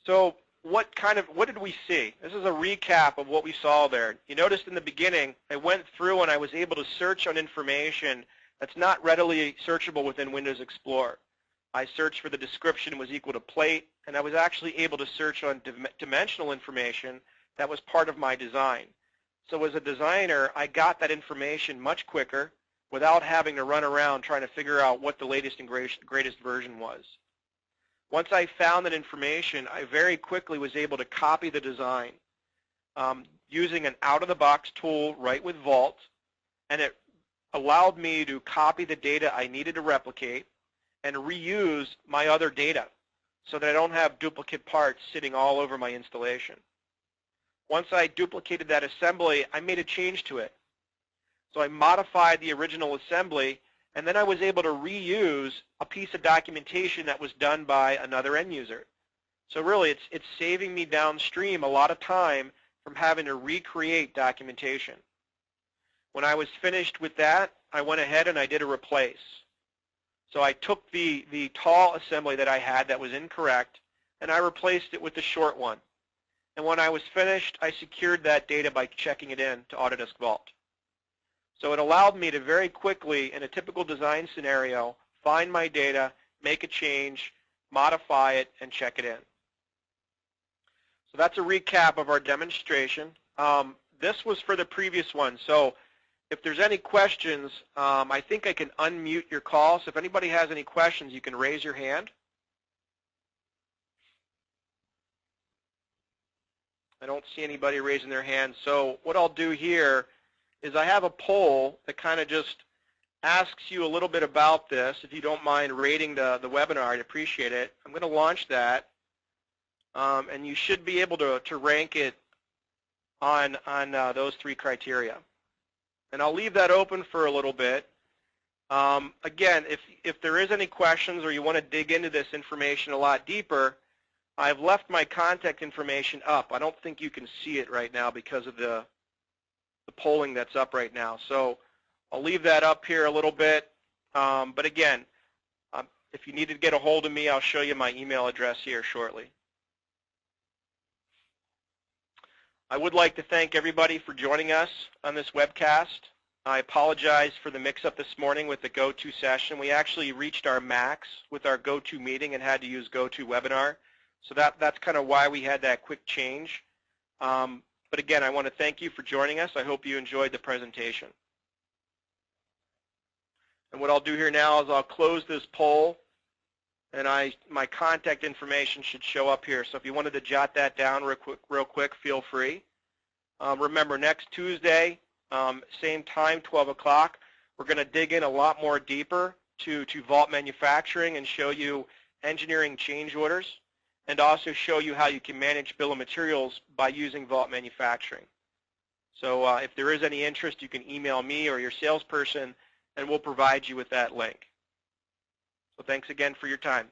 So what did we see? This is a recap of what we saw there. You noticed in the beginning, I went through and I was able to search on information that's not readily searchable within Windows Explorer. I searched for the description was equal to plate, and I was actually able to search on dimensional information that was part of my design. So as a designer, I got that information much quicker without having to run around trying to figure out what the latest and greatest version was. Once I found that information, I very quickly was able to copy the design using an out-of-the-box tool right with Vault, and it allowed me to copy the data I needed to replicate and reuse my other data so that I don't have duplicate parts sitting all over my installation. Once I duplicated that assembly, I made a change to it. So I modified the original assembly, and then I was able to reuse a piece of documentation that was done by another end user. So really, it's saving me downstream a lot of time from having to recreate documentation. When I was finished with that, I went ahead and I did a replace. So I took the tall assembly that I had that was incorrect, and I replaced it with the short one. And when I was finished, I secured that data by checking it in to Autodesk Vault. So it allowed me to very quickly, in a typical design scenario, find my data, make a change, modify it, and check it in. So that's a recap of our demonstration. This was for the previous one. So if there's any questions, I think I can unmute your call. So if anybody has any questions, you can raise your hand. I don't see anybody raising their hand. So what I'll do here is I have a poll that kind of just asks you a little bit about this. If you don't mind rating the webinar, I'd appreciate it. I'm going to launch that, and you should be able to rank it on those three criteria. And I'll leave that open for a little bit. Again, if there is any questions or you want to dig into this information a lot deeper, I've left my contact information up. I don't think you can see it right now because of the polling that's up right now. So I'll leave that up here a little bit. But again, if you need to get a hold of me, I'll show you my email address here shortly. I would like to thank everybody for joining us on this webcast. I apologize for the mix-up this morning with the GoTo session. We actually reached our max with our GoTo meeting and had to use GoTo webinar. So that's kind of why we had that quick change. But again, I want to thank you for joining us. I hope you enjoyed the presentation. And what I'll do here now is I'll close this poll, and my contact information should show up here. So if you wanted to jot that down real quick, feel free. Remember, next Tuesday, same time, 12 o'clock, we're going to dig in a lot more deeper to Vault manufacturing and show you engineering change orders, and also show you how you can manage bill of materials by using Vault manufacturing. So if there is any interest, you can email me or your salesperson, and we'll provide you with that link. So thanks again for your time.